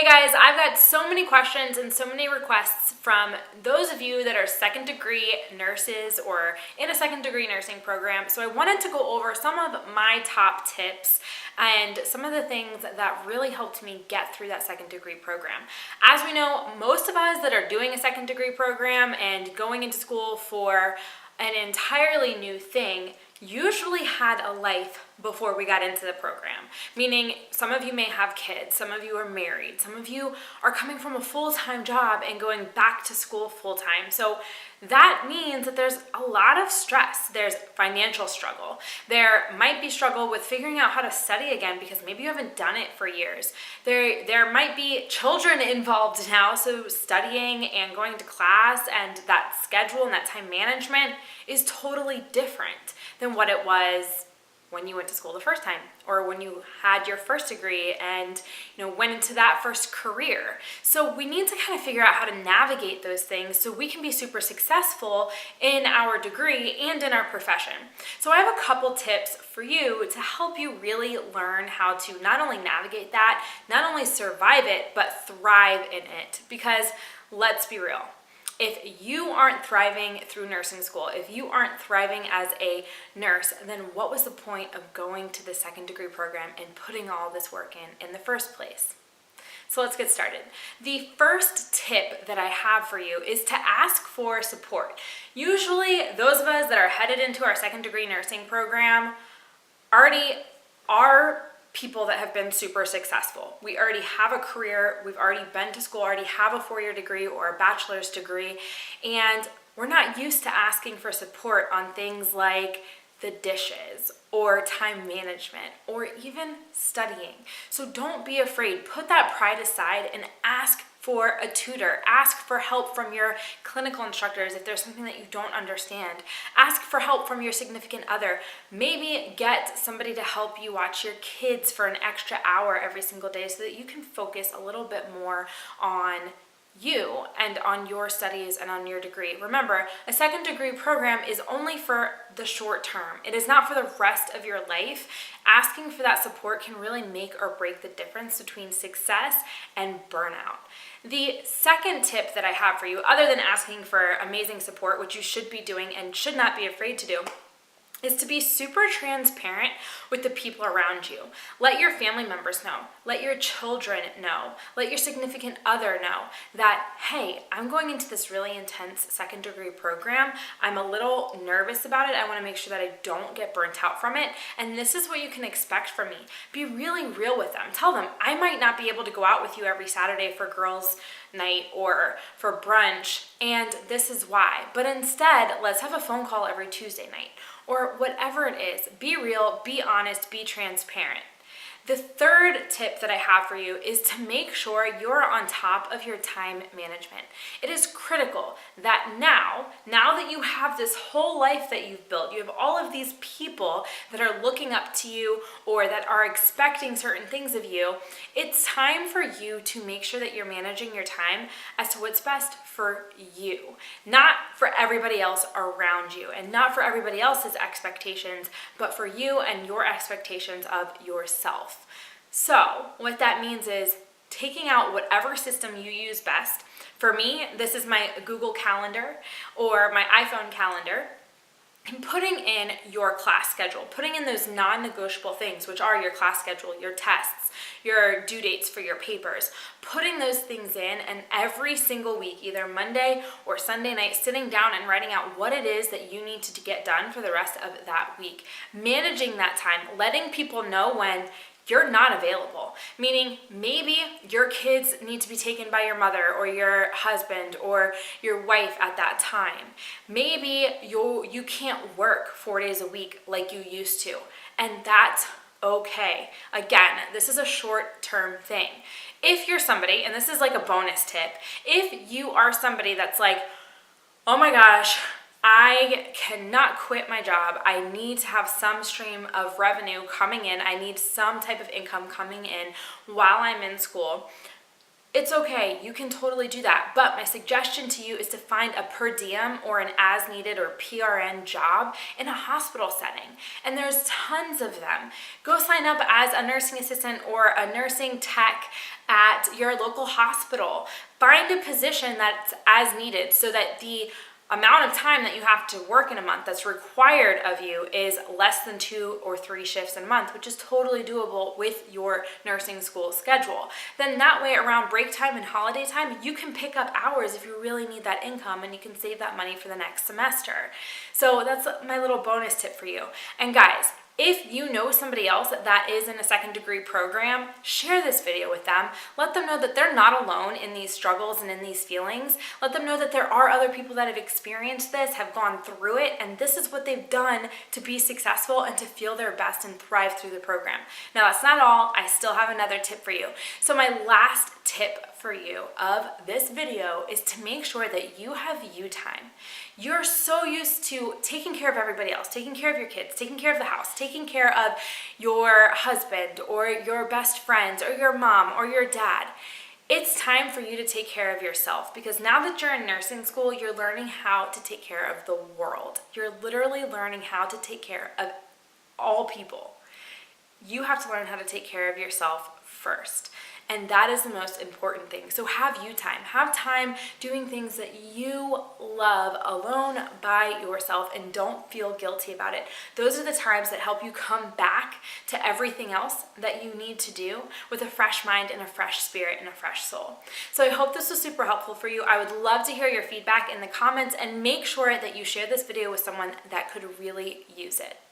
guys, I've got so many questions and so many requests from those of you that are second degree nurses or in a second degree nursing program. So I wanted to go over some of my top tips and some of the things that really helped me get through that second degree program. As we know, most of us that are doing a second degree program and going into school for an entirely new thing usually had a life before we got into the program. Meaning some of you may have kids, some of you are married, some of you are coming from a full-time job and going back to school full-time. So that means that there's a lot of stress. There's financial struggle. There might be struggle with figuring out how to study again because maybe you haven't done it for years. There might be children involved now, so studying and going to class and that schedule and that time management is totally different than what it was when you went to school the first time or when you had your first degree and went into that first career. So we need to kind of figure out how to navigate those things so we can be super successful in our degree and in our profession. So I have a couple tips for you to help you really learn how to not only navigate that, not only survive it, but thrive in it. Because let's be real, if you aren't thriving through nursing school, if you aren't thriving as a nurse, then what was the point of going to the second degree program and putting all this work in the first place? So let's get started. The first tip that I have for you is to ask for support. Usually those of us that are headed into our second degree nursing program already are people that have been super successful. We already have a career, we've already been to school, already have a 4-year degree or a bachelor's degree, and we're not used to asking for support on things like the dishes or time management or even studying. So don't be afraid. Put that pride aside and ask for a tutor. Ask for help from your clinical instructors if there's something that you don't understand. Ask for help from your significant other. Maybe get somebody to help you watch your kids for an extra hour every single day so that you can focus a little bit more on you and on your studies and on your degree. Remember, a second degree program is only for the short term. It is not for the rest of your life. Asking for that support can really make or break the difference between success and burnout. The second tip that I have for you, other than asking for amazing support, which you should be doing and should not be afraid to do, is to be super transparent with the people around you. Let your family members know, let your children know, let your significant other know that, hey, I'm going into this really intense second degree program. I'm a little nervous about it. I wanna make sure that I don't get burnt out from it. And this is what you can expect from me. Be really real with them. Tell them, I might not be able to go out with you every Saturday for girls' night or for brunch, and this is why. But instead, let's have a phone call every Tuesday night. Or whatever it is. Be real, be honest, be transparent. The third tip that I have for you is to make sure you're on top of your time management. It is critical that now that you have this whole life that you've built, you have all of these people that are looking up to you or that are expecting certain things of you, it's time for you to make sure that you're managing your time as to what's best for you, not for everybody else around you and not for everybody else's expectations, but for you and your expectations of yourself. So what that means is taking out whatever system you use best. For me, this is my Google Calendar or my iPhone calendar. And putting in your class schedule, putting in those non-negotiable things, which are your class schedule, your tests, your due dates for your papers, putting those things in, and every single week, either Monday or Sunday night, sitting down and writing out what it is that you need to get done for the rest of that week. Managing that time, letting people know when you're not available, meaning maybe your kids need to be taken by your mother or your husband or your wife at that time. Maybe you can't work 4 days a week like you used to, and that's okay. Again, this is a short-term thing. If you're somebody, and this is like a bonus tip, if you are somebody that's like, oh my gosh, I cannot quit my job. I need to have some stream of revenue coming in. I need some type of income coming in while I'm in school. It's okay, you can totally do that. But my suggestion to you is to find a per diem or an as needed or PRN job in a hospital setting. And there's tons of them. Go sign up as a nursing assistant or a nursing tech at your local hospital. Find a position that's as needed so that the amount of time that you have to work in a month that's required of you is less than 2 or 3 shifts in a month, which is totally doable with your nursing school schedule. Then that way, around break time and holiday time, you can pick up hours if you really need that income, and you can save that money for the next semester. So that's my little bonus tip for you. And guys, if you know somebody else that is in a second degree program, share this video with them. Let them know that they're not alone in these struggles and in these feelings. Let them know that there are other people that have experienced this, have gone through it, and this is what they've done to be successful and to feel their best and thrive through the program. Now, that's not all. I still have another tip for you. So my last tip for you of this video is to make sure that you have you time. You're so used to taking care of everybody else, taking care of your kids, taking care of the house, taking care of your husband or your best friends or your mom or your dad. It's time for you to take care of yourself, because now that you're in nursing school, you're learning how to take care of the world. You're literally learning how to take care of all people. You have to learn how to take care of yourself first. And that is the most important thing. So have you time. Have time doing things that you love alone by yourself, and don't feel guilty about it. Those are the times that help you come back to everything else that you need to do with a fresh mind and a fresh spirit and a fresh soul. So I hope this was super helpful for you. I would love to hear your feedback in the comments, and make sure that you share this video with someone that could really use it.